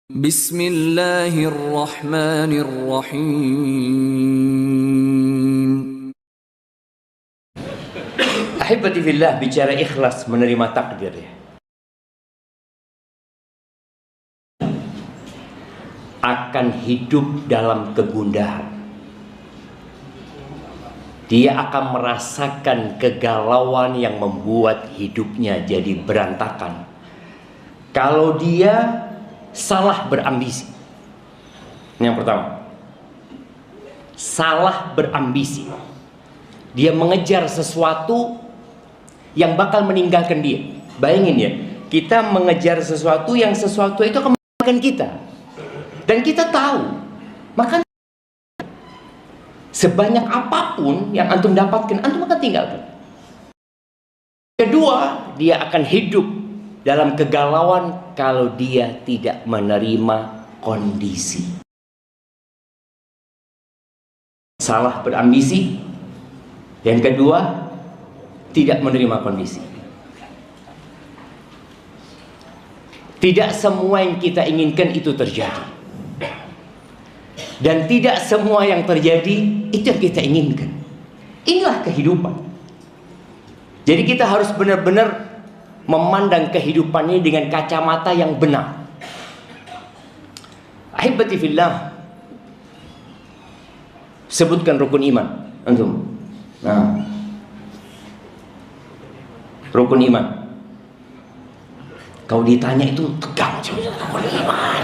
Bismillahirrahmanirrahim. Ahibati fillah, bicara ikhlas menerima takdir ya. Akan hidup dalam kegundahan. Dia akan merasakan kegalauan yang membuat hidupnya jadi berantakan. Kalau dia salah berambisi. Yang pertama, salah berambisi. Dia mengejar sesuatu yang bakal meninggalkan dia. Bayangin ya, kita mengejar sesuatu yang sesuatu itu akan meninggalkan kita. Dan kita tahu, maka sebanyak apapun yang antum dapatkan, antum akan tinggalkan. Kedua, dia akan hidup dalam kegalauan kalau dia tidak menerima kondisi. Salah berambisi. Yang kedua, tidak menerima kondisi. Tidak semua yang kita inginkan itu terjadi. Dan tidak semua yang terjadi itu yang kita inginkan. Inilah kehidupan. Jadi kita harus benar-benar memandang kehidupan ini dengan kacamata yang benar. Ahibati fillah, sebutkan rukun iman antum. Nah, rukun iman. Kau ditanya itu tegang, rukun iman.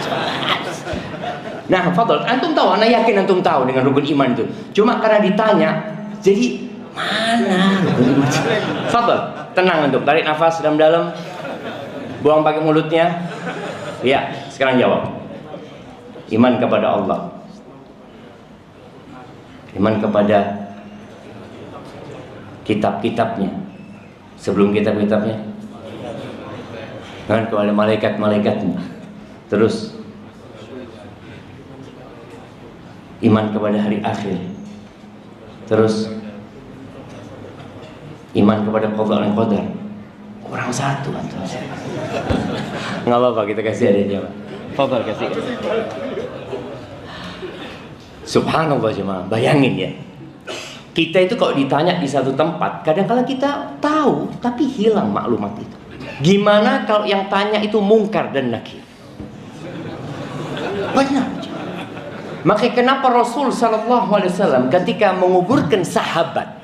Nah, fadal, antum tahu, anak yakin antum tahu dengan rukun iman itu. Cuma karena ditanya, jadi mana rukun iman? Fadal, tenang antum, tarik nafas dalam-dalam, buang pakai mulutnya. Ya, sekarang jawab. Iman kepada Allah, iman kepada kitab-kitabnya, sebelum kitab-kitabnya, iman kepada malaikat-malaikatnya, terus iman kepada hari akhir, terus iman kepada qada dan qadar. Kurang satu antum. Nggak apa-apa, kita kasih adanya, Pak. Fadhal kasih. Subhanallah jemaah, bayangin ya. Kita itu kalau ditanya di satu tempat, kadang-kadang kita tahu tapi hilang maklumat itu. Gimana kalau yang tanya itu mungkar dan nakir? Banyak. Makanya kenapa Rasul sallallahu alaihi wasallam ketika menguburkan sahabat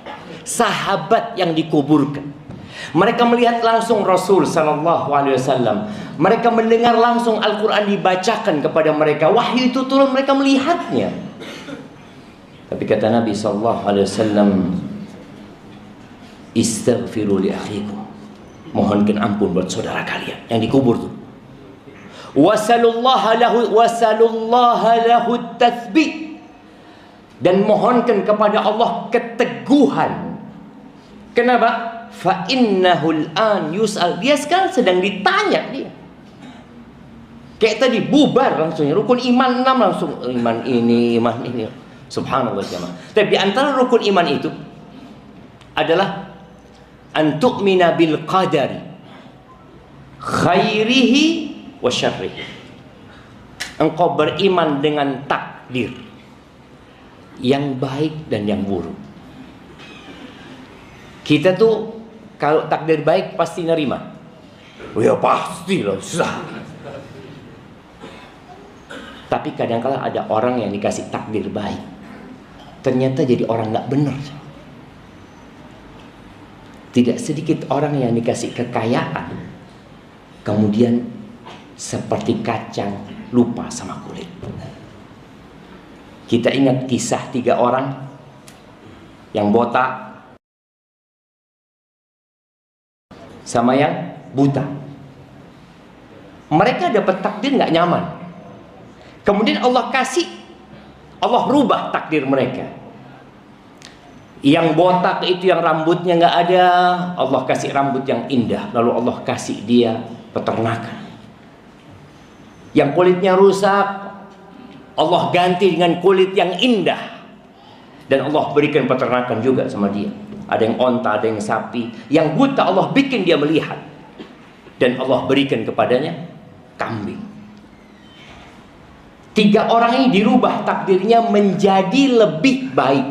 yang dikuburkan, mereka melihat langsung Rasul sallallahu alaihi wasallam. Mereka mendengar langsung Al-Quran dibacakan kepada mereka. Wahyu itu turun, mereka melihatnya. Tapi kata Nabi sallallahu alaihi wasallam, istaghfiru li akhikum. Mohonkan ampun buat saudara kalian yang dikubur tuh. Wasalullaha lahu tathbit. Dan mohonkan kepada Allah keteguhan. Kenapa? Fa innahul an yus'al. Dia sekarang sedang ditanya dia. Kayak tadi bubar langsung rukun iman 6 langsung iman ini. Subhanallah jemaah. Tapi di antara rukun iman itu adalah an tu'mina bil qadari khairihi wa syarrihi. Engkau beriman dengan takdir yang baik dan yang buruk. Kita tuh kalau takdir baik pasti nerima. Oh ya pasti lah, susah. Tapi kadang-kadang ada orang yang dikasih takdir baik, ternyata jadi orang gak benar. Tidak sedikit orang yang dikasih kekayaan, kemudian seperti kacang lupa sama kulit. Kita ingat kisah 3 orang yang botak sama yang buta. Mereka dapat takdir gak nyaman. Kemudian Allah rubah takdir mereka. Yang botak itu yang rambutnya gak ada, Allah kasih rambut yang indah. Lalu Allah kasih dia peternakan. Yang kulitnya rusak, Allah ganti dengan kulit yang indah. Dan Allah berikan peternakan juga sama dia. Ada yang onta, ada yang sapi. Yang buta Allah bikin dia melihat. Dan Allah berikan kepadanya kambing. 3 orang ini dirubah takdirnya menjadi lebih baik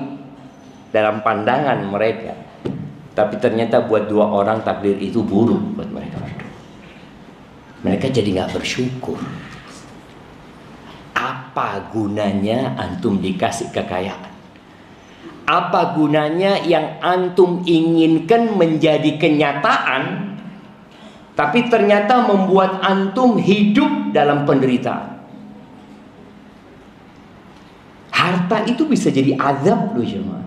dalam pandangan mereka. Tapi ternyata buat 2 orang takdir itu buruk buat mereka. Mereka jadi nggak bersyukur. Apa gunanya antum dikasih kekayaan? Apa gunanya yang antum inginkan menjadi kenyataan, tapi ternyata membuat antum hidup dalam penderitaan? Harta itu bisa jadi azab loh jemaah.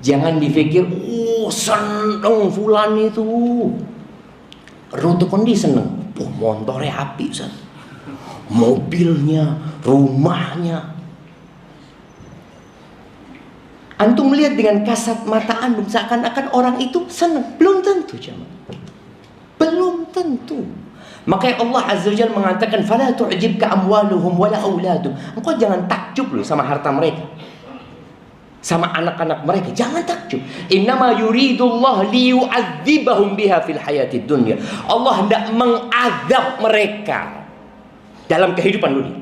Jangan dipikir, seneng fulan itu. Rute kondi seneng. Motornya api, Ustaz. Mobilnya, rumahnya. Antum melihat dengan kasat mata antum seakan-akan orang itu senang. Belum tentu jemaah. Belum tentu. Makanya Allah Azza wa Jalla mengatakan, "Fala tu'jibka amwaluhum wala auladuhum." Engkau jangan takjub loh sama harta mereka, sama anak-anak mereka. Jangan takjub. Innama yuridullah liyu'adzibahum biha fil hayatid dunya. Allah hendak mengazab mereka dalam kehidupan dunia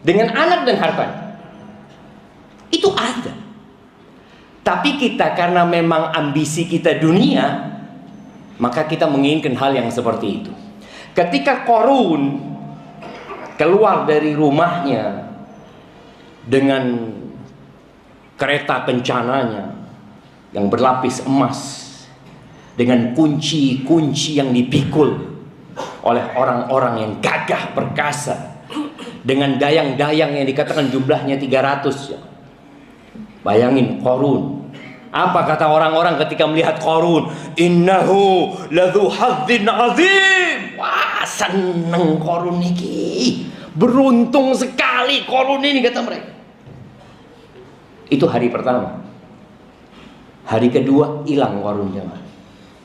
dengan anak dan harta. Itu azab. Tapi kita karena memang ambisi kita dunia, maka kita menginginkan hal yang seperti itu. Ketika Qarun keluar dari rumahnya dengan kereta kencananya yang berlapis emas, dengan kunci-kunci yang dipikul oleh orang-orang yang gagah perkasa, dengan dayang-dayang yang dikatakan jumlahnya 300. Bayangin Qarun. Apa kata orang-orang ketika melihat Qarun? Innahu ladzu hadzin azim. Wah, seneng Qarun niki. Beruntung sekali Qarun ini, kata mereka. Itu hari pertama. Hari kedua hilang Qarun jemaah.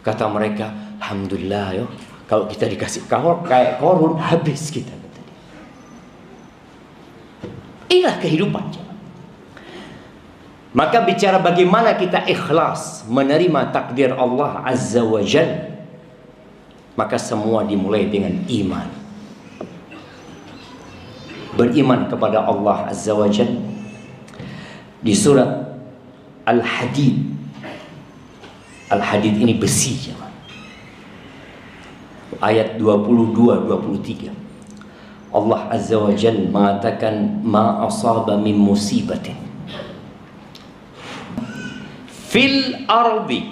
Kata mereka, alhamdulillah yo, kalau kita dikasih kayak Qarun habis kita. Inilah kehidupan jemaah. Maka bicara bagaimana kita ikhlas menerima takdir Allah Azza wa Jalla, maka semua dimulai dengan iman. Beriman kepada Allah Azza wa Jalla. Di surat Al-Hadid. Al-Hadid ini besi jemaah. Ayat 22-23. Allah Azza wa Jalla mengatakan, ma asaba min musibatin fil ardi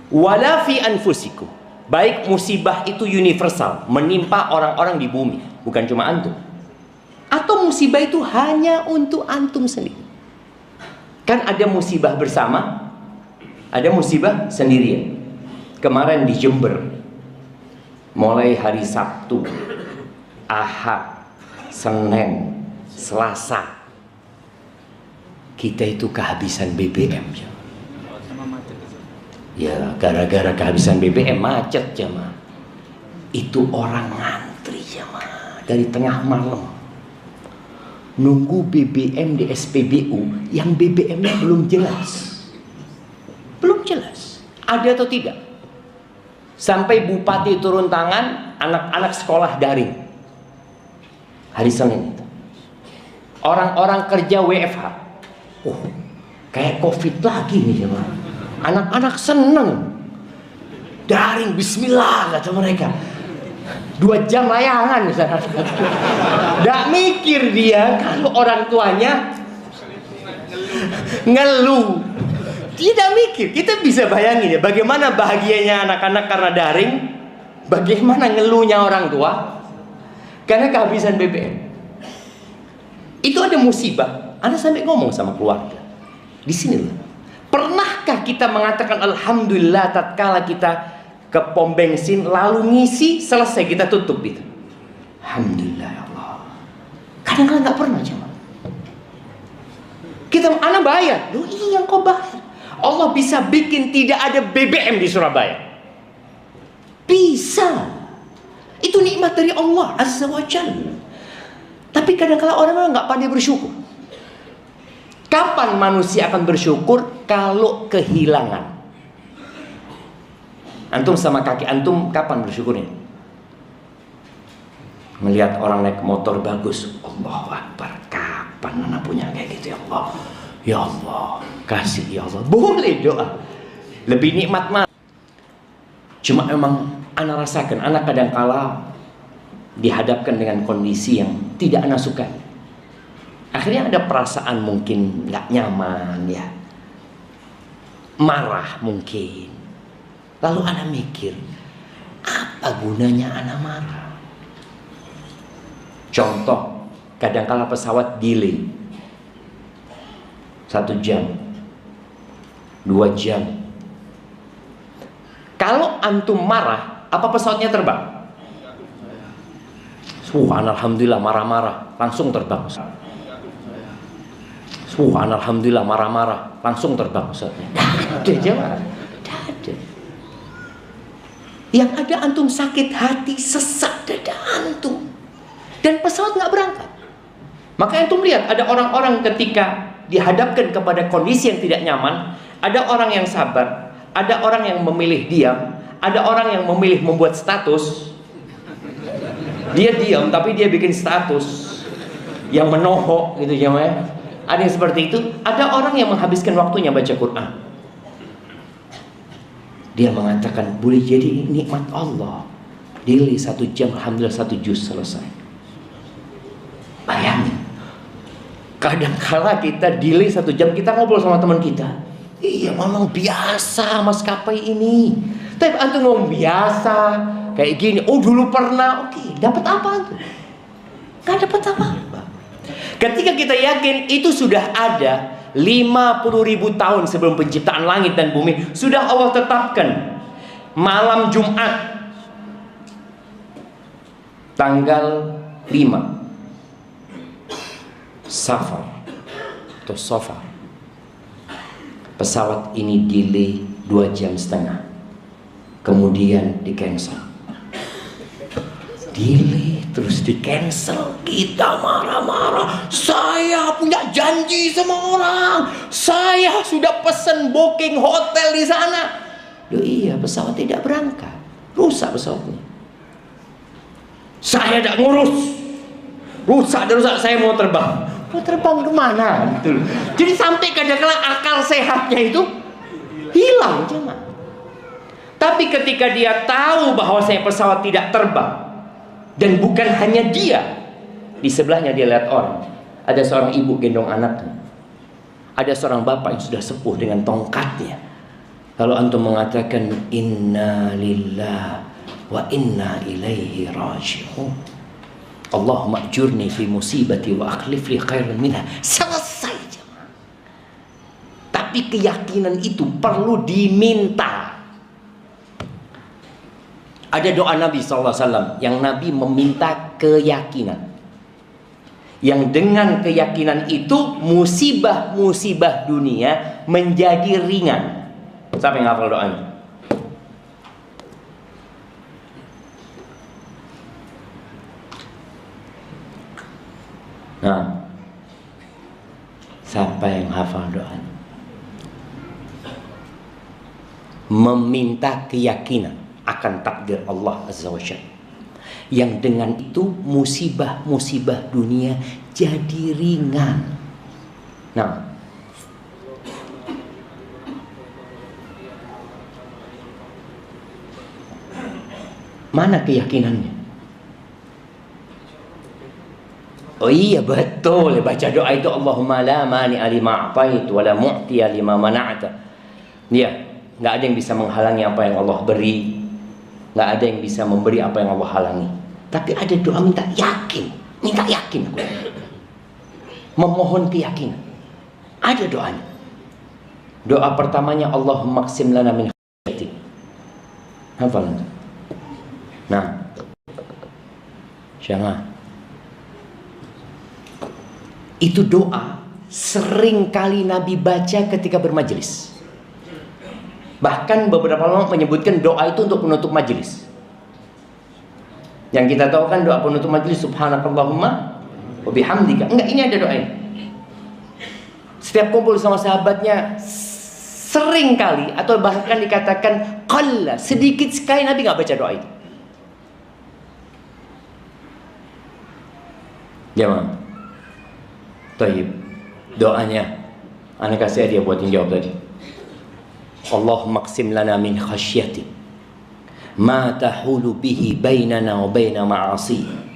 wala fi anfusikum. Baik musibah itu universal, menimpa orang-orang di bumi, bukan cuma antum. Atau musibah itu hanya untuk antum sendiri. Kan ada musibah bersama, ada musibah sendirian. Kemarin di Jember, mulai hari Sabtu, Ahad, Senin, Selasa, kita itu kehabisan BBM. Ya, gara-gara kehabisan BBM macet jemaah. Itu orang ngantri jemaah dari tengah malam, nunggu BBM di SPBU yang BBM-nya belum jelas. Belum jelas ada atau tidak. Sampai bupati turun tangan, anak-anak sekolah daring. Hari Senin itu. Orang-orang kerja WFH. Oh, kayak COVID lagi nih jemaah. Anak-anak seneng. Daring, bismillah kata mereka. 2 jam layangan. Nggak mikir dia kalau orang tuanya ngeluh. Tidak mikir. Kita bisa bayangin ya, bagaimana bahagianya anak-anak karena daring, bagaimana ngeluhnya orang tua karena kehabisan BBM. Itu ada musibah. Anda sampai ngomong sama keluarga. Di sini loh. Pernahkah kita mengatakan alhamdulillah tatkala kita ke pom bensin lalu ngisi selesai kita tutup itu? Alhamdulillah ya Allah. Kadang-kadang nggak pernah coba. Kita anak bayar. Loh iya kau bayar. Allah bisa bikin tidak ada BBM di Surabaya. Bisa. Itu nikmat dari Allah Azza wa Jalla. Tapi kadang-kadang orang nggak pandai bersyukur. Kapan manusia akan bersyukur? Kalau kehilangan. Antum sama kaki antum kapan bersyukurnya? Melihat orang naik motor bagus, Allahu Akbar, kapan anak punya kayak gitu ya Allah? Ya Allah, kasih ya Allah. Boleh doa. Lebih nikmat mah. Cuma memang anak rasakan, anak kadang-kala dihadapkan dengan kondisi yang tidak anak suka. Akhirnya ada perasaan mungkin nggak nyaman ya, marah mungkin. Lalu anak mikir, apa gunanya anak marah? Contoh, kadang-kala pesawat delay 1 jam, 2 jam. Kalau antum marah, apa pesawatnya terbang? Alhamdulillah marah-marah, langsung terbang. Alhamdulillah marah-marah, langsung terbang pesawatnya. Ada jemaah, ada. Yang ada antum sakit hati, sesak dada antum. Dan pesawat nggak berangkat. Maka antum lihat ada orang-orang ketika dihadapkan kepada kondisi yang tidak nyaman, ada orang yang sabar, ada orang yang memilih diam, ada orang yang memilih membuat status. Dia diam tapi dia bikin status yang menohok gitu ya. Ada yang seperti itu. Ada orang yang menghabiskan waktunya baca Quran. Dia mengatakan boleh jadi nikmat Allah. Daily 1 jam, alhamdulillah 1 juz selesai. Bayangin, kadang-kala kita delay 1 jam, kita ngobrol sama teman kita. Iya memang biasa maskapai ini. Tapi antum ngomong biasa kayak gini, oh dulu pernah, oke, dapat apa antum? Gak dapat apa-apa. Ketika kita yakin itu sudah ada 50.000 tahun sebelum penciptaan langit dan bumi, sudah Allah tetapkan malam Jumat tanggal 5 Safar atau Safar, pesawat ini delay 2,5 jam, kemudian di cancel. Delay terus di cancel, kita marah-marah. Saya punya janji sama orang, saya sudah pesen booking hotel di sana. Loh iya, pesawat tidak berangkat, rusak pesawatnya. Saya tidak ngurus, rusak, saya mau terbang. Mau terbang kemana? Gitu. Jadi sampai kadang-kadang akal sehatnya itu hilang cuma. Tapi ketika dia tahu bahwa pesawat tidak terbang, dan bukan hanya dia, di sebelahnya dia lihat orang. Ada seorang ibu gendong anaknya, ada seorang bapak yang sudah sepuh dengan tongkatnya. Lalu antum mengatakan inna lillah wa inna ilaihi raji'un. Allahumma ajurni fi musibati wa akhlif li khairan minha. Selesai jemaah. Tapi keyakinan itu perlu diminta. Ada doa Nabi SAW yang Nabi meminta keyakinan, yang dengan keyakinan itu musibah-musibah dunia menjadi ringan. Siapa yang hafal doanya? Nah, siapa yang hafal doanya? Meminta keyakinan akan takdir Allah Azza wa Jalla, yang dengan itu musibah-musibah dunia jadi ringan. Nah, mana keyakinannya? Oh iya betul, baca doa itu Allahumma la mani'a lima a'tait wa la mu'tiya lima mana'ta. Iya, nggak ada yang bisa menghalangi apa yang Allah beri, nggak ada yang bisa memberi apa yang Allah halangi. Tapi ada doa minta yakin aku. Memohon keyakinan. Ada doanya. Doa pertamanya Allahumma qsim lana min khairatik. Hafal. Nah, jamaah, itu doa sering kali Nabi baca ketika bermajelis. Bahkan beberapa ulama menyebutkan doa itu untuk penutup majelis. Yang kita tahu kan doa penutup majelis subhanakallahumma wa bihamdika. Enggak, ini ada doa ini. Setiap kumpul sama sahabatnya sering kali, atau bahkan dikatakan qalla, sedikit sekali Nabi enggak baca doa itu. Jamaah. Taib. Doanya ana kasih dia buat yang jawab tadi. Allahumma qsim lana min khasyatik ma tahulu bihi bainana wa baina ma'asi.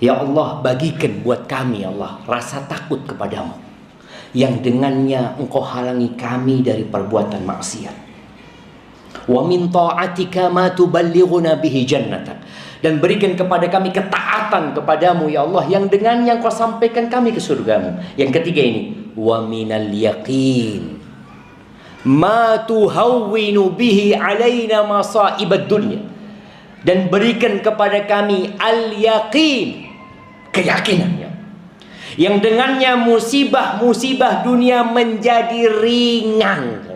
Ya Allah, bagikan buat kami Allah rasa takut kepadamu yang dengannya engkau halangi kami dari perbuatan maksiat. Wa min ta'atika ma tuballighuna bihi jannatak, dan berikan kepada kami ketaatan kepadamu ya Allah yang dengannya engkau sampaikan kami ke surgamu. Yang ketiga ini, wa minal yaqin ma tuhawwinu bihi alaina masaibad dunya, dan berikan kepada kami al-yaqin, keyakinan yang dengannya musibah-musibah dunia menjadi ringan.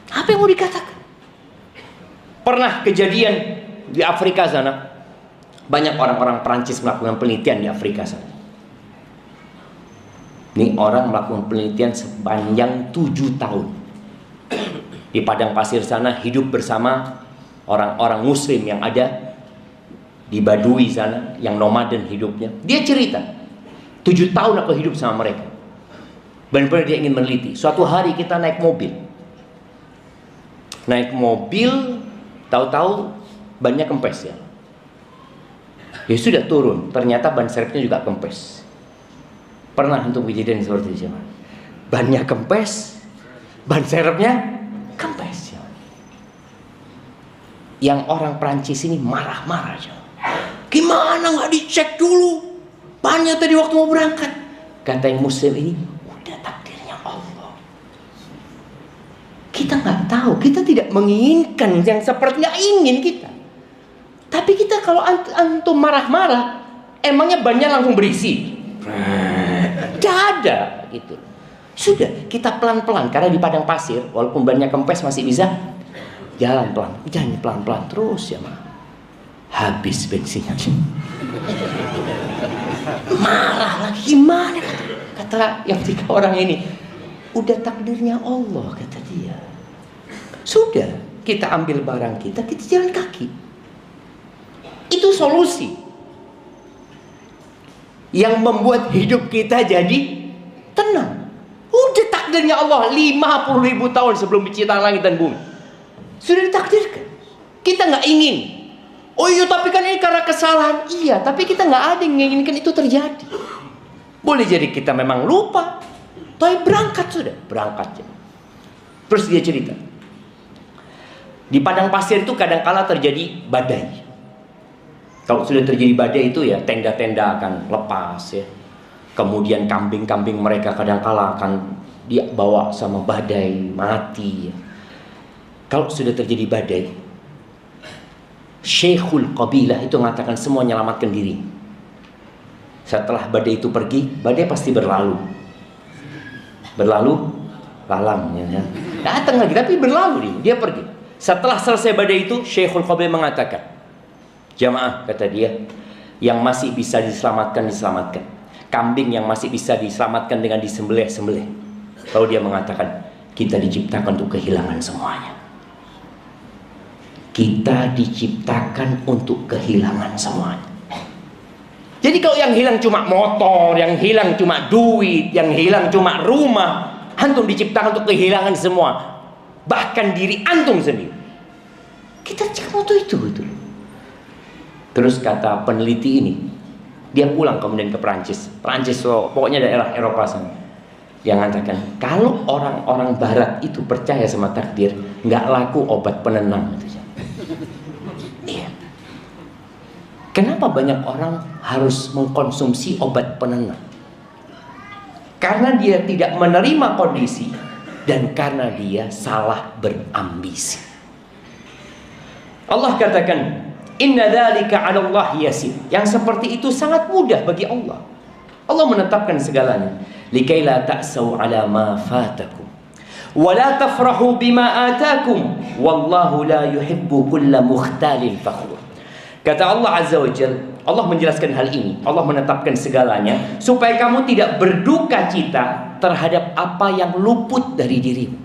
Apa yang mau dikatakan? Pernah kejadian di Afrika sana, banyak orang-orang Perancis melakukan penelitian di Afrika sana. Ini orang melakukan penelitian sepanjang 7 tahun. Di padang pasir sana hidup bersama orang-orang muslim yang ada di Badui sana, yang nomaden hidupnya. Dia cerita, 7 tahun aku hidup sama mereka. Benar-benar dia ingin meneliti. Suatu hari kita naik mobil, tahu-tahu bannya kempes ya. Ya sudah turun, ternyata ban serepnya juga kempes. Pernah untuk kejadian seperti itu, bannya kempes, ban serepnya kempes ya. Yang orang Prancis ini marah-marah ya. Gimana nggak dicek dulu bannya tadi waktu mau berangkat? Kata yang muslim ini, udah takdirnya Allah. Kita nggak tahu, kita tidak menginginkan yang seperti nggak ingin kita. Tapi kita kalau antum marah-marah, emangnya bannya langsung berisi? Tidak ada gitu. Sudah, kita pelan-pelan, karena di padang pasir walaupun bannya kempes masih bisa jalan pelan-pelan terus ya, habis bensinnya. Marah lagi, gimana kata yang 3 orang ini? Udah takdirnya Allah, kata dia. Sudah, kita ambil barang kita jalan kaki. Itu solusi yang membuat hidup kita jadi tenang. Udah takdirnya Allah 50.000 tahun sebelum diciptakan langit dan bumi. Sudah ditakdirkan. Kita nggak ingin. Oh iya, tapi kan ini karena kesalahan. Iya, tapi kita nggak ada yang menginginkan itu terjadi. Boleh jadi kita memang lupa, tapi berangkat sudah, berangkat. Terus dia cerita, di padang pasir itu kadang-kala terjadi badai. Kalau sudah terjadi badai itu ya tenda-tenda akan lepas ya. Kemudian kambing-kambing mereka kadang-kala akan dibawa sama badai, mati ya. Kalau sudah terjadi badai, Syekhul Qabilah itu mengatakan semua menyelamatkan diri. Setelah badai itu pergi, badai pasti berlalu lalang ya. Datang lagi tapi berlalu dia pergi. Setelah selesai badai itu, Syekhul Qabilah mengatakan, jamaah, kata dia, yang masih bisa diselamatkan. Kambing yang masih bisa diselamatkan dengan disembelih. Lalu dia mengatakan, kita diciptakan untuk kehilangan semuanya. Kita diciptakan untuk kehilangan semuanya. Jadi kalau yang hilang cuma motor, yang hilang cuma duit, yang hilang cuma rumah, antum diciptakan untuk kehilangan semua. Bahkan diri antum sendiri. Kita cuma itu betul. Terus kata peneliti ini, dia pulang kemudian ke Perancis, pokoknya daerah Eropa sana. Dia mengatakan, kalau orang-orang Barat itu percaya sama takdir, nggak laku obat penenang. Iya. Kenapa banyak orang harus mengkonsumsi obat penenang? Karena dia tidak menerima kondisi dan karena dia salah berambisi. Allah katakan, inna dzalika 'ala Allah yasir. Yang seperti itu sangat mudah bagi Allah. Allah menetapkan segalanya. Likai la ta'sau 'ala ma fatakum wa la tafrahu bima atakum wallahu la yuhibbu kulla mukhtalin fakhur. Kata Allah Azza wa Jalla, Allah menjelaskan hal ini. Allah menetapkan segalanya supaya kamu tidak berduka cita terhadap apa yang luput dari dirimu.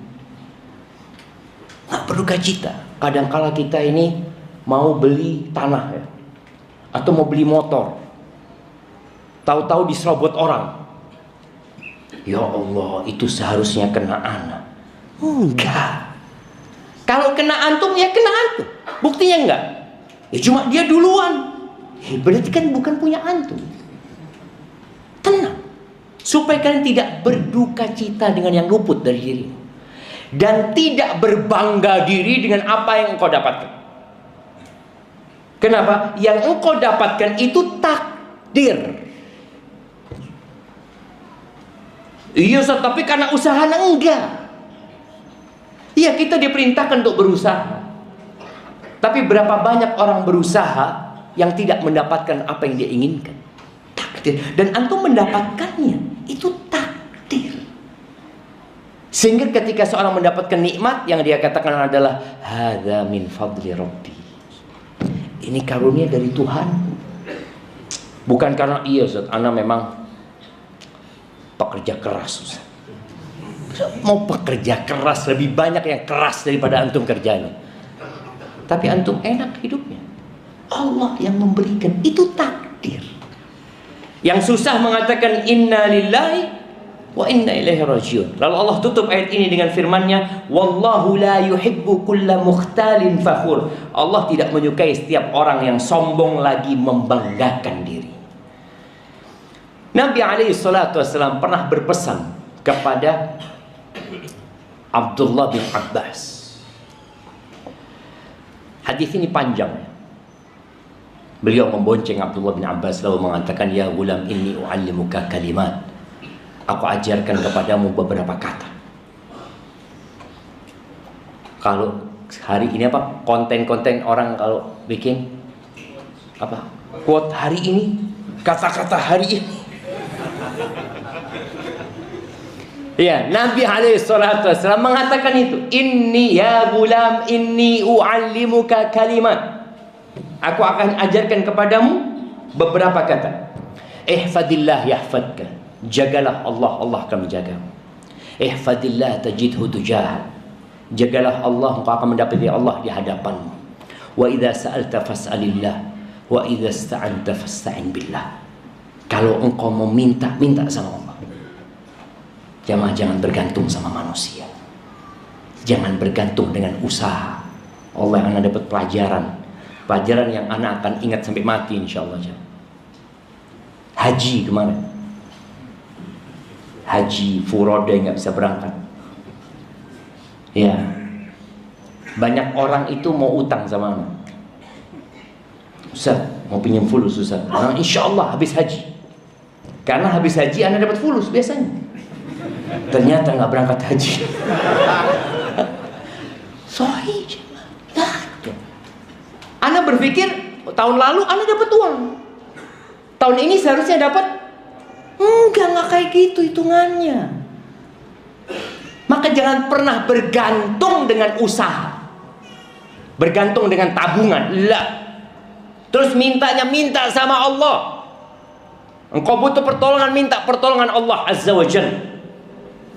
Nggak berduka cita. Kadangkala kita ini mau beli tanah ya. atau mau beli motor, tahu-tahu diserobot orang. Ya Allah, itu seharusnya kena anak. Enggak. Kalau kena antum, ya kena antum. Buktinya enggak? Ya cuma dia duluan. Berarti kan bukan punya antum. Tenang. Supaya kalian tidak berduka cita dengan yang luput dari diri. Dan tidak berbangga diri dengan apa yang engkau dapatkan. Kenapa? Yang engkau dapatkan itu takdir. Iya Ustaz, tapi karena usaha enggak. Iya, kita diperintahkan untuk berusaha. Tapi berapa banyak orang berusaha yang tidak mendapatkan apa yang dia inginkan? Takdir. Dan antum mendapatkannya, itu takdir. Sehingga ketika seorang mendapatkan nikmat, yang dia katakan adalah hadza min fadli rabbi. Ini karunia dari Tuhan. Bukan karena iya Ustaz, ana memang pekerja keras Ustaz. Mau pekerja keras, lebih banyak yang keras daripada antum kerjanya. Tapi antum enak hidupnya. Allah yang memberikan, itu takdir. Yang susah mengatakan inna lillahi wa inna ilaihi rajiun. Lalu Allah tutup ayat ini dengan firman-Nya, wallahu la yuhibbu kulla mukhtalin fakhur. Allah tidak menyukai setiap orang yang sombong lagi membanggakan diri. Nabi alaihi salatu wassalam pernah berpesan kepada Abdullah bin Abbas. Hadis ini panjang. Beliau membonceng Abdullah bin Abbas lalu mengatakan, ya gulam inni u'allimuka kalimat. Aku ajarkan kepadamu beberapa kata. Kalau hari ini apa? Konten-konten orang kalau bikin apa? Quote hari ini, kata-kata hari ini. Ya, Nabi alaihissalatu wassalam mengatakan itu. Inni ya gulam inni u'allimuka kalimat. Aku akan ajarkan kepadamu beberapa kata. Ihfadillah yahfadka. Jagalah Allah, Allah akan menjagamu. Ihfadillah tajidhu tujahak. Jagalah Allah, engkau akan mendapati Allah di hadapanmu. Wa idza sa'alta fas'alillah wa idza ista'anta fasta'in billah. Kalau engkau mau minta, minta sama Allah. Jangan bergantung sama manusia. Jangan bergantung dengan usaha. Allah yang akan dapat pelajaran. Pelajaran yang anak akan ingat sampai mati insyaAllah. Haji kemarin. Haji furoda nggak bisa berangkat. Ya. Banyak orang itu mau utang sama anak. Ustaz, mau pinjam fulus Ustaz. Orang insyaAllah habis haji. Karena habis haji anak dapat fulus biasanya. Ternyata nggak berangkat haji. Sahih. Ana berpikir tahun lalu Ana dapat uang. Tahun ini seharusnya dapat. Enggak kayak gitu hitungannya. Maka jangan pernah bergantung dengan usaha. Bergantung dengan tabungan. Lah. Terus minta sama Allah. Engkau butuh pertolongan, minta pertolongan Allah Azza wa Jalla.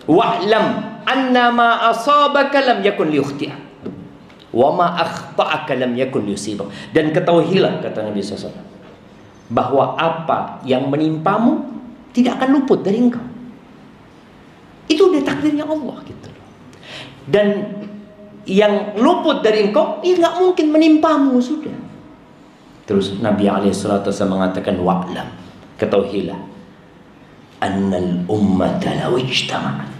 Wa'lam anna ma asabaka lam yakun liyukhti'ak wa ma akhta'aka lam yakun liyusibak. Dan ketahuilah, kata Nabi SAW, bahwa apa yang menimpamu tidak akan luput dari engkau. Itu udah takdirnya Allah gitu. Dan yang luput dari engkau, ya nggak mungkin menimpamu sudah. Terus Nabi SAW mengatakan, wa'lam, ketahuilah, annal ummata law ijtama'at.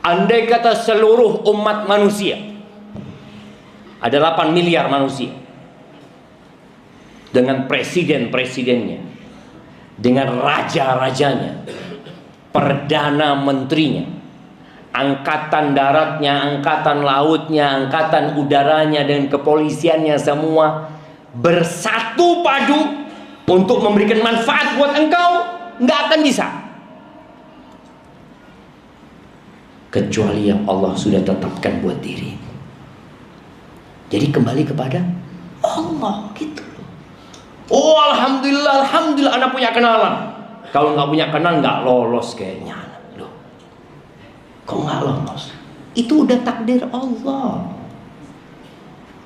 Andai kata seluruh umat manusia, ada 8 miliar manusia, dengan presiden-presidennya, dengan raja-rajanya, perdana menterinya, angkatan daratnya, angkatan lautnya, angkatan udaranya, dan kepolisiannya semua bersatu padu untuk memberikan manfaat buat engkau, nggak akan bisa. Kecuali yang Allah sudah tetapkan buat diri. Jadi kembali kepada Allah gitu. Oh alhamdulillah, alhamdulillah anak punya kenalan. Kalau nggak punya kenalan nggak lolos kayaknya. Loh, kok nggak lolos? Itu udah takdir Allah.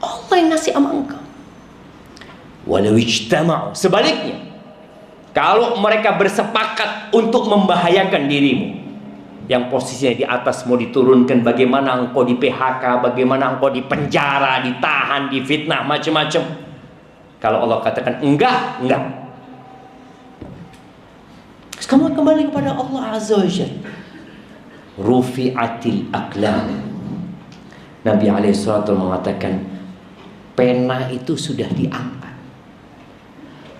Allah yang ngasih sama engkau. walau ijtama'u, sebaliknya, kalau mereka bersepakat untuk membahayakan dirimu, yang posisinya di atas mau diturunkan, bagaimana engkau di PHK, bagaimana engkau di penjara, ditahan, difitnah, macam-macam. Kalau Allah katakan enggak, kamu kembali kepada Allah Azza wa Jalla. Rufi'atil aqlam. Nabi alaihissalatu mengatakan pena itu sudah diangkat.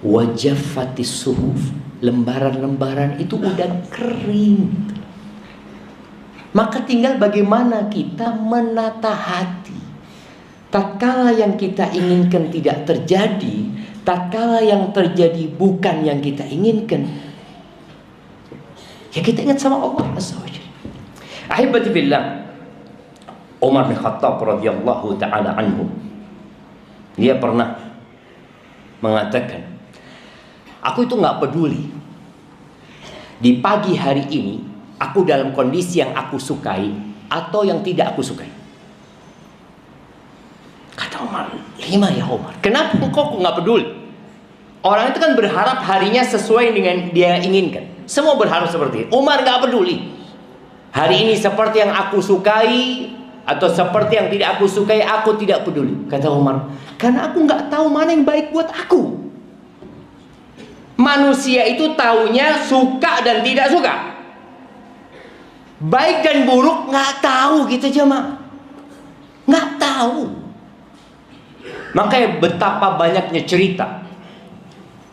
Wajaffatis suhuf, lembaran-lembaran itu udah kering. Maka tinggal bagaimana kita menata hati. Tatkala yang kita inginkan tidak terjadi, tatkala yang terjadi bukan yang kita inginkan, ya kita ingat sama Allah Azza wa Jalla. Ahibati billah, Umar bin Khattab radhiyallahu taala anhu, dia pernah mengatakan, aku itu nggak peduli di pagi hari ini aku dalam kondisi yang aku sukai atau yang tidak aku sukai. Kata Umar, lima ya Umar, kenapa kok nggak peduli? Orang itu kan berharap harinya sesuai dengan dia inginkan. Semua berharap seperti itu. Umar nggak peduli. Hari ini seperti yang aku sukai atau seperti yang tidak aku sukai, aku tidak peduli. Kata Umar, karena aku nggak tahu mana yang baik buat aku. Manusia itu taunya suka dan tidak suka. Baik dan buruk nggak tahu gitu jemaah. Nggak tahu. Makanya betapa banyaknya cerita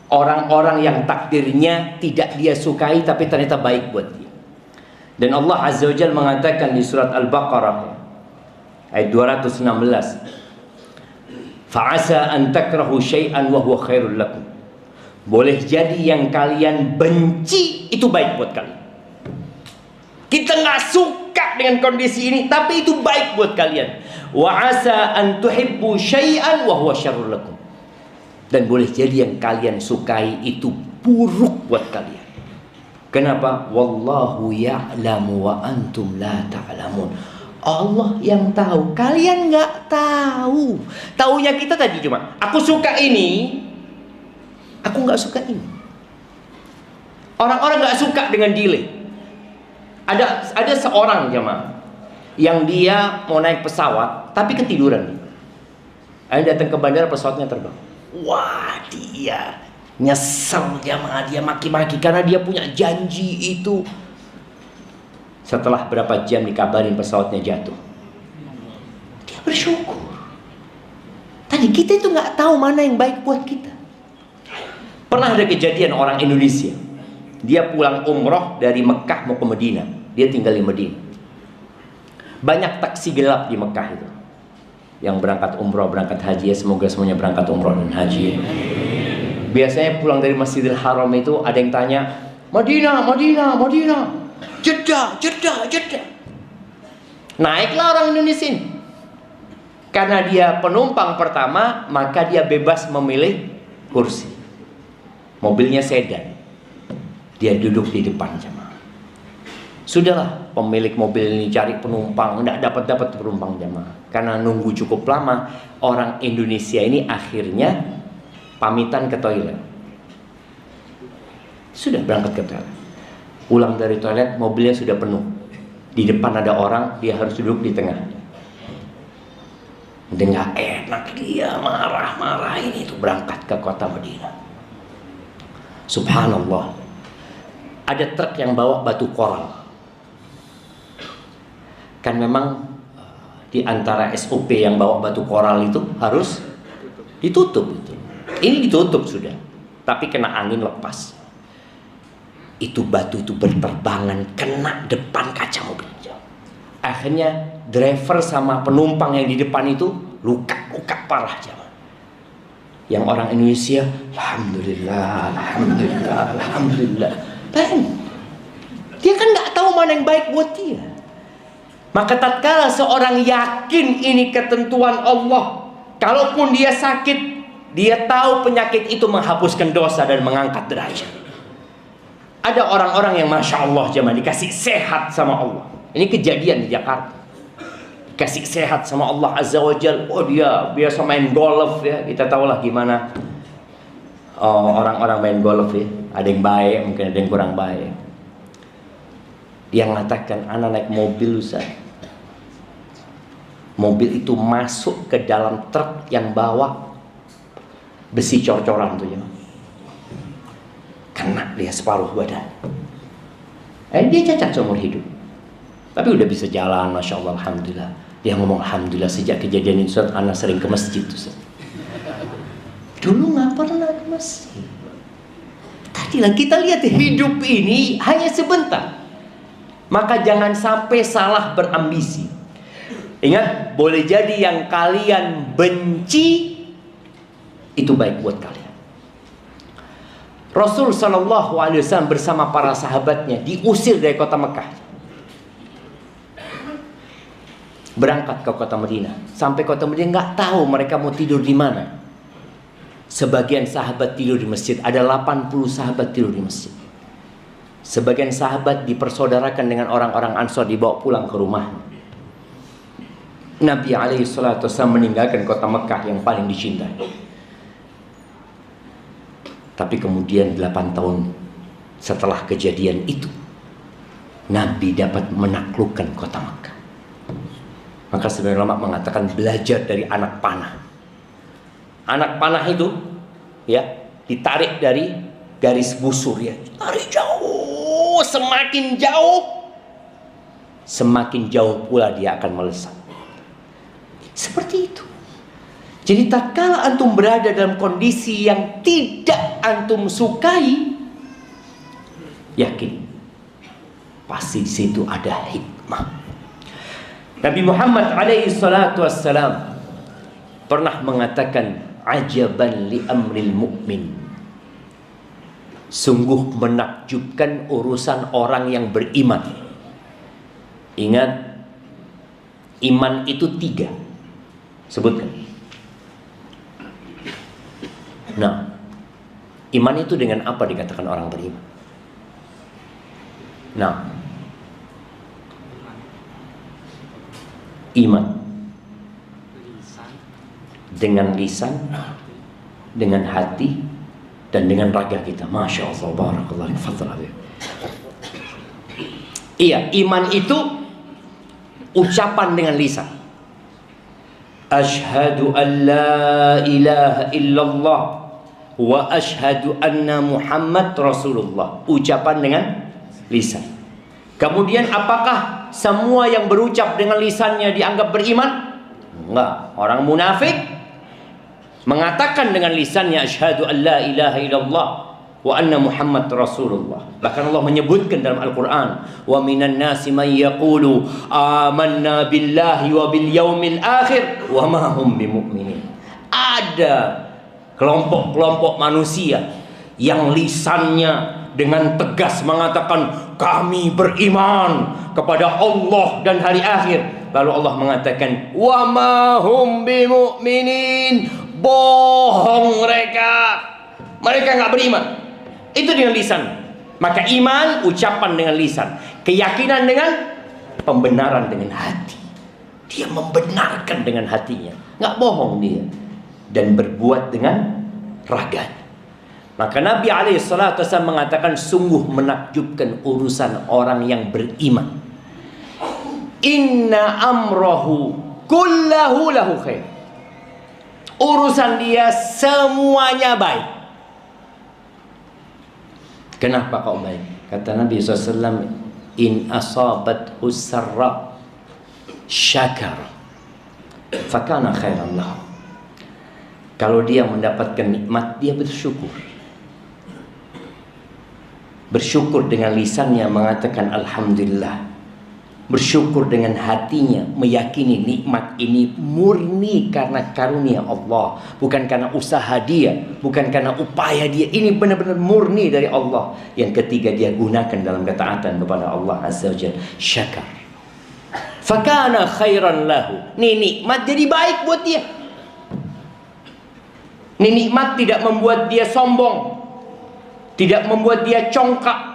orang-orang yang takdirnya tidak dia sukai tapi ternyata baik buat dia. Dan Allah Azza wa Jalla mengatakan di surat Al-Baqarah ayat 216, fa'asa an takrahu syai'an wa huwa khairul lakum. Boleh jadi yang kalian benci itu baik buat kalian. Kita nggak suka dengan kondisi ini, tapi itu baik buat kalian. Wa asa an tuhibbu syai'an wa huwa syarrul lakum. Dan boleh jadi yang kalian sukai itu buruk buat kalian. Kenapa? Wallahu ya'lamu wa antum la ta'lamun. Allah yang tahu, kalian nggak tahu. Taunya kita tadi cuma, aku suka ini, aku nggak suka ini. Orang-orang nggak suka dengan delay. Ada seorang jemaah yang dia mau naik pesawat tapi ketiduran. Ada datang ke bandara, pesawatnya terbang. Wah, dia nyesel jemaah, dia maki-maki karena dia punya janji itu. Setelah berapa jam dikabarin pesawatnya jatuh, dia bersyukur. Tadi kita itu nggak tahu mana yang baik buat kita. Pernah ada kejadian orang Indonesia, dia pulang umroh dari Mekah mau ke Medina. Dia tinggal di Medina. Banyak taksi gelap di Mekah itu, yang berangkat umroh, berangkat haji. Ya, semoga semuanya berangkat umroh dan haji. Biasanya pulang dari Masjidil Haram itu ada yang tanya, Madinah, Madinah, Madinah, Jeddah, Jeddah, Jeddah. Naiklah orang Indonesia ini. Karena dia penumpang pertama, maka dia bebas memilih kursi. Mobilnya sedan, dia duduk di depan jemaah. Sudahlah, pemilik mobil ini cari penumpang, tidak dapat penumpang jemaah. Karena nunggu cukup lama, orang Indonesia ini akhirnya pamitan ke toilet. Sudah berangkat ke toilet. Pulang dari toilet, mobilnya sudah penuh. Di depan ada orang, dia harus duduk di tengah. Udah nggak enak, dia marah-marah ini tuh berangkat ke kota Madinah. Subhanallah, ada truk yang bawa batu koral. Kan memang di antara SOP yang bawa batu koral itu harus ditutup itu. Ini ditutup sudah, tapi kena angin lepas. Itu batu itu berterbangan kena depan kaca mobil. Akhirnya driver sama penumpang yang di depan itu luka parah jemaah. Yang orang Indonesia, alhamdulillah, alhamdulillah, alhamdulillah. Dan dia kan nggak tahu mana yang baik buat dia. Maka tatkala seorang yakin ini ketentuan Allah, kalaupun dia sakit, dia tahu penyakit itu menghapuskan dosa dan mengangkat derajat. Ada orang-orang yang masya Allah jemaah dikasih sehat sama Allah. Ini kejadian di Jakarta. Dikasih sehat sama Allah Azza wa Jalla. Oh, dia biasa main golf ya. Kita tahulah gimana orang-orang main golf ya, ada yang baik, mungkin ada yang kurang baik. Dia mengatakan, anak naik mobil Ustaz. Mobil itu masuk ke dalam truk yang bawa besi cor-coran tuh ya. Kena dia separuh badan. Dia cacat seumur hidup. Tapi udah bisa jalan, Masya Allah, Alhamdulillah. Dia ngomong, Alhamdulillah sejak kejadian itu Ustaz, anak sering ke masjid Ustaz. Dulu gak pernah ke masjid. Tadilah kita lihat hidup ini hanya sebentar. Maka jangan sampai salah berambisi. Ingat, boleh jadi yang kalian benci itu baik buat kalian. Rasul SAW bersama para sahabatnya diusir dari kota Mekah, berangkat ke kota Madinah. Sampai kota Madinah nggak tahu mereka mau tidur di mana. Sebagian sahabat tidur di masjid. Ada 80 sahabat tidur di masjid. Sebagian sahabat dipersaudarakan dengan orang-orang Ansor, dibawa pulang ke rumah. Nabi SAW meninggalkan kota Mekah yang paling dicintai. Tapi kemudian 8 tahun setelah kejadian itu, Nabi dapat menaklukkan kota Mekah. Maka sebagian ulama mengatakan belajar dari anak panah. Anak panah itu ya ditarik dari garis busur ya, tarik jauh, semakin jauh pula dia akan melesat. Seperti itu. Jadi tatkala antum berada dalam kondisi yang tidak antum sukai, yakin pasti di situ ada hikmah. Nabi Muhammad alaihi salatu wassalam pernah mengatakan, ajaban li amril mu'min. Sungguh menakjubkan urusan orang yang beriman. Ingat, iman itu 3. Sebutkan. Nah, iman itu dengan apa dikatakan orang beriman? Nah, iman dengan lisan, dengan hati, dan dengan raga kita. Masya Allah, barakallah, fadl. Iya, iman itu ucapan dengan lisan. Ashhadu an la ilaha illallah wa ashhadu anna Muhammad Rasulullah. Ucapan dengan lisan. Kemudian apakah semua yang berucap dengan lisannya dianggap beriman? Enggak. Orang munafik mengatakan dengan lisannya asyhadu an la ilaha illallah wa anna Muhammad Rasulullah. Bahkan Allah menyebutkan dalam Al-Quran, wa minan nasi man yaqulu amanna billahi wa bil yaumil akhir wa ma hum bimu'minin. Ada kelompok-kelompok manusia yang lisannya dengan tegas mengatakan kami beriman kepada Allah dan hari akhir. Lalu Allah mengatakan wa ma hum bimu'minin. Bohong mereka. Mereka nggak beriman. Itu dengan lisan. Maka iman ucapan dengan lisan, keyakinan dengan pembenaran dengan hati. Dia membenarkan dengan hatinya, nggak bohong dia, dan berbuat dengan raganya. Maka Nabi SAW mengatakan sungguh menakjubkan urusan orang yang beriman. Inna amrohu kullahu lahu khair. Urusan dia semuanya baik. Kenapa kau baik? Kata Nabi SAW, in asabat husarra syakar fakana khairan lahu. Kalau dia mendapatkan nikmat, dia bersyukur. Bersyukur dengan lisannya mengatakan alhamdulillah. Bersyukur dengan hatinya meyakini nikmat ini murni karena karunia Allah, bukan karena usaha dia, bukan karena upaya dia. Ini benar-benar murni dari Allah. Yang ketiga, dia gunakan dalam ketaatan kepada Allah Azza wa Jalla. Syakar fakana khairan lahu. Ini nikmat jadi baik buat dia. Ini nikmat tidak membuat dia sombong, tidak membuat dia congkak,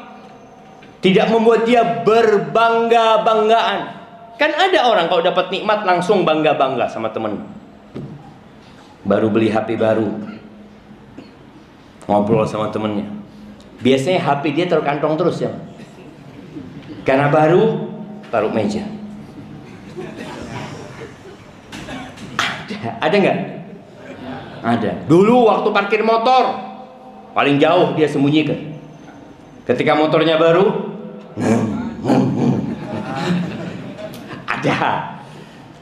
tidak membuat dia berbangga-banggaan. Kan ada orang kalau dapat nikmat langsung bangga-bangga sama temen. Baru beli HP baru, ngobrol sama temennya. Biasanya HP dia taruh kantong terus ya. Karena baru taruh meja. Ada nggak? Ada. Dulu waktu parkir motor paling jauh dia sembunyikan. Ketika motornya baru, ada.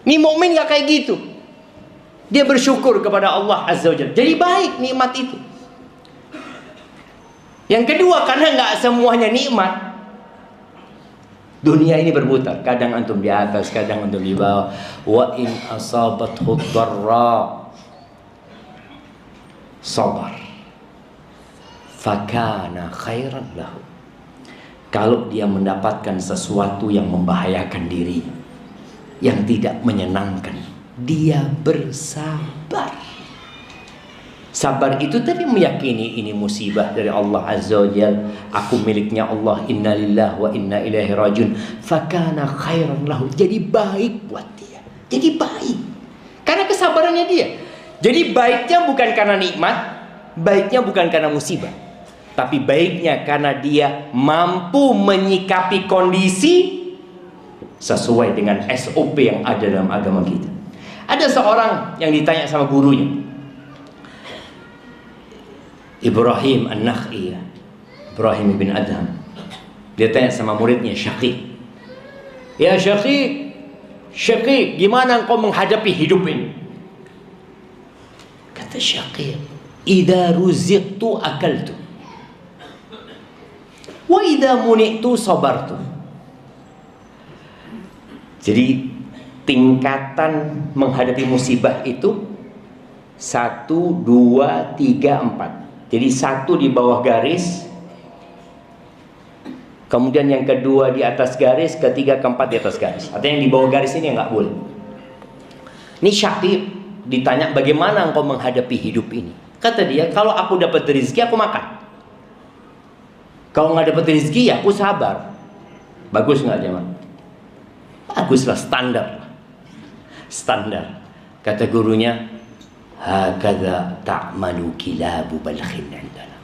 Nih mukmin nggak kayak gitu. Dia bersyukur kepada Allah Azza wa Jalla. Jadi baik nikmat itu. Yang kedua, karena nggak semuanya nikmat. Dunia ini berputar. Kadang antum di atas, kadang antum di bawah. Wa in asabathu dharra sabar. Fakana khairan lahu. Kalau dia mendapatkan sesuatu yang membahayakan diri, yang tidak menyenangkan, dia bersabar. Sabar itu tadi meyakini ini musibah dari Allah Azza wa Jalla. Aku miliknya Allah. Inna lillahi wa inna ilaihi rajiun. Fakana khairan lahu. Jadi baik buat dia. Jadi baik. Karena kesabarannya dia. Jadi baiknya bukan karena nikmat. Baiknya bukan karena musibah. Tapi baiknya karena dia mampu menyikapi kondisi sesuai dengan SOP yang ada dalam agama kita. Ada seorang yang ditanya sama gurunya, Ibrahim An-Nakhai, Ibrahim bin Adham. Dia tanya sama muridnya Syaqiq, ya Syaqiq, gimana engkau menghadapi hidup ini? Kata Syaqiq, idza ruziqtu akaltu, wa idza muni'tu sabartu. Jadi tingkatan menghadapi musibah itu 1, 2, 3, 4. Jadi 1 di bawah garis, kemudian yang kedua di atas garis, ketiga, keempat di atas garis. Artinya yang di bawah garis ini nggak boleh. Ini Syaqiq ditanya bagaimana engkau menghadapi hidup ini. Kata dia, kalau aku dapat rezeki aku makan. Kalau nggak dapat rezeki ya aku sabar. Bagus nggak jemaah? Baguslah, standar. Kata gurunya, hakadha ta'malu kilabu balkhin indana.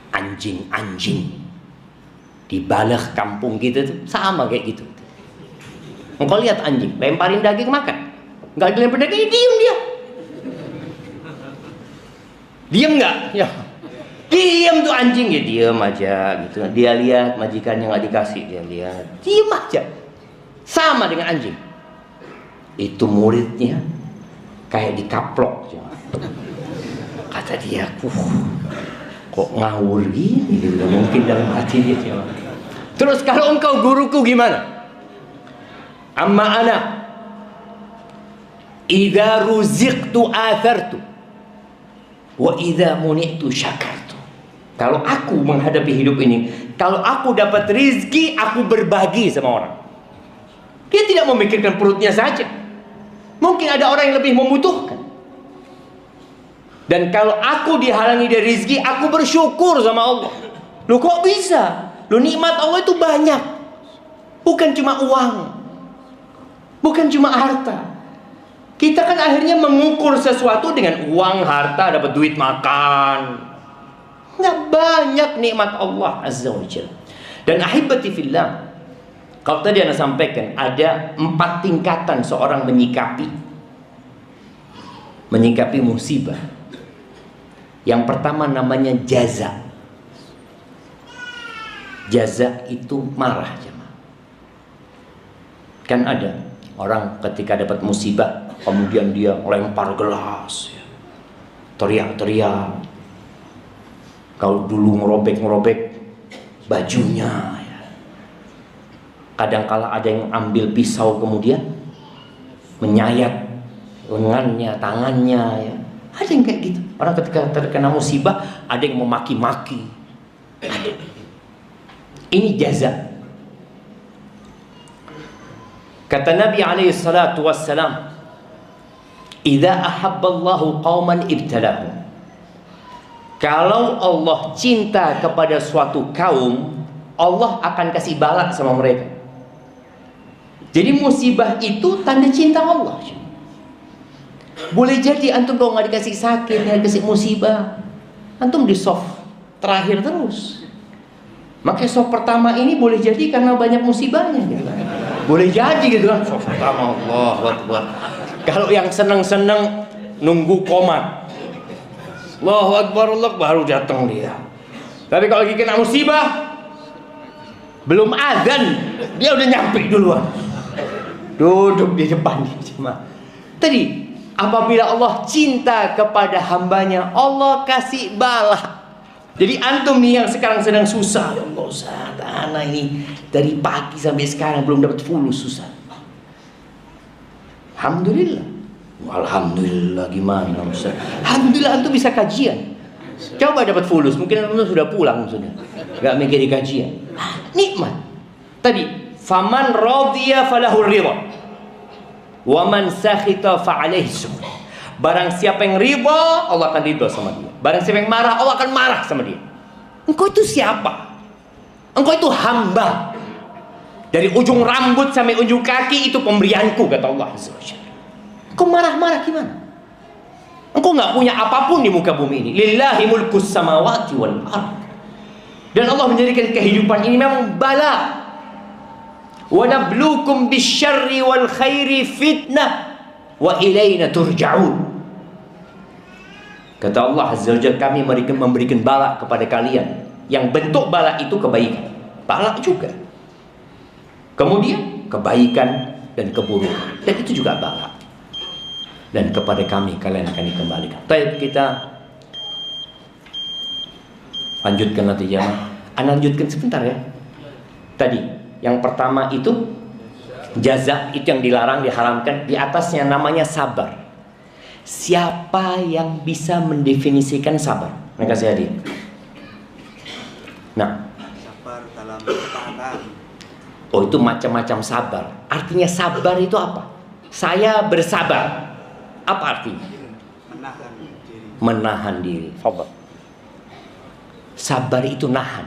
Anjing-anjing di Balakh kampung kita tuh sama kayak gitu. Engkau lihat anjing, lemparin daging makan. Enggak dilempar daging, diem dia. Diem nggak? Ya. Diem tuh anjing, ya diem aja gitu. Dia lihat majikannya nggak dikasih, dia lihat. Diem aja. Sama dengan anjing. Itu muridnya kayak dikaplok. Kata dia, kok ngawur gini gitu. Mungkin dalam hati dia. Terus kalau engkau guruku gimana? Amma ana idza ruziqtu athartu wa idza muni'tu syakartu. Kalau aku menghadapi hidup ini, kalau aku dapat rizki, aku berbagi sama orang. Dia tidak memikirkan perutnya saja. Mungkin ada orang yang lebih membutuhkan. Dan kalau aku dihalangi dari rizki, aku bersyukur sama Allah. Loh kok bisa? Loh nikmat Allah itu banyak. Bukan cuma uang. Bukan cuma harta. Kita kan akhirnya mengukur sesuatu dengan uang, harta, dapat duit makan. Nggak banyak nikmat Allah Azza wa Jalla. Dan ahibati fillah, kalau tadi Anda sampaikan, ada 4 tingkatan seorang menyikapi musibah. Yang pertama namanya jaza. Jaza itu marah. Kan ada orang ketika dapat musibah, kemudian dia lempar gelas, teriak-teriak. Kalau dulu ngerobek-ngerobek bajunya, kadang-kala ada yang ambil pisau kemudian menyayat lengannya, tangannya. Ada yang kayak gitu. Orang ketika terkena musibah, ada yang memaki-maki. Ini jaza. Kata Nabi alaihi salatu wassalam, idza ahabballahu qauman ibtalahum. Kalau Allah cinta kepada suatu kaum, Allah akan kasih balak sama mereka. Jadi musibah itu tanda cinta Allah. Boleh jadi antum kalau nggak dikasih sakit, nggak dikasih musibah, Antum di soft terakhir terus. Makanya soft pertama ini boleh jadi karena banyak musibahnya gitu kan. Boleh jadi gitu kan. Soft pertama Allahu Akbar. Kalau yang seneng-seneng nunggu komat, Allahu Akbar, Allah baru datang dia. Tapi kalau lagi kena musibah, belum azan dia udah nyampe duluan. Duduk di depan jemaah. Tadi apabila Allah cinta kepada hambanya, Allah kasih bala. Jadi antum nih yang sekarang sedang susah, ya Allah Ustaz, anak ini dari pagi sampai sekarang belum dapat fulus, susah. Alhamdulillah. Alhamdulillah gimana Ustaz? Alhamdulillah antum bisa kajian. Coba dapat fulus, mungkin antum sudah pulang sudah. Enggak mikir di kajian. Nikmat. Tadi, faman radhiya falahu ridha. Wa man sakhita fa alaihi sukh. Barang siapa yang ridha, Allah akan ridha sama dia. Barang siapa yang marah, Allah akan marah sama dia. Engkau itu siapa? Engkau itu hamba. Dari ujung rambut sampai ujung kaki itu pemberianku, kata Allah Azza wa Jalla. Engkau marah-marah gimana? Engkau nggak punya apapun di muka bumi ini. Lillahi mulkus samawati wal ard. Dan Allah menjadikan kehidupan ini memang bala. Wa nabluukum bisyarri wal khairi fitnah wa ilaina turja'un. Kata Allah Azza wa Jalla, kami memberikan bala kepada kalian. Yang bentuk bala itu kebaikan, bala juga. Kemudian kebaikan dan keburukan, dan itu juga bala. Dan kepada kami kalian akan dikembalikan. Baik, kita lanjutkan nanti jamaah. Lanjutkan sebentar ya. Tadi yang pertama itu jaza, itu yang dilarang, diharamkan. Di atasnya namanya sabar. Siapa yang bisa mendefinisikan sabar? Mereka saya hadir. Nah, sabar dalam bertahan. Oh, itu macam-macam sabar. Artinya sabar itu apa? Saya bersabar. Apa artinya? Menahan diri. Menahan diri. Sabar itu nahan.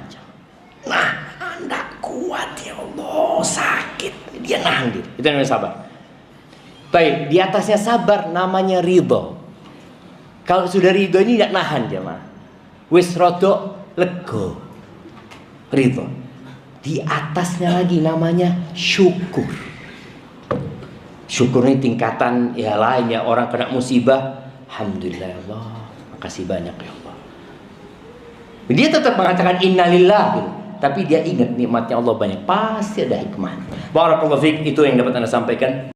Nahan, tidak kuat ya Allah, sakit. Dia nahan diri. Itu namanya sabar. Baik, di atasnya sabar namanya ridho. Kalau sudah ridho ini tidak nahan jemaah. Wis rodo lego. Ridho. Di atasnya lagi namanya syukur. Syukur ini tingkatan ya lain ya, orang kena musibah, alhamdulillah ya Allah, makasih banyak ya Allah. Dia tetap mengatakan innalillah gitu. Tapi dia ingat nikmatnya Allah banyak, pasti ada hikmah. Barakallahu fiik, itu yang dapat Anda sampaikan.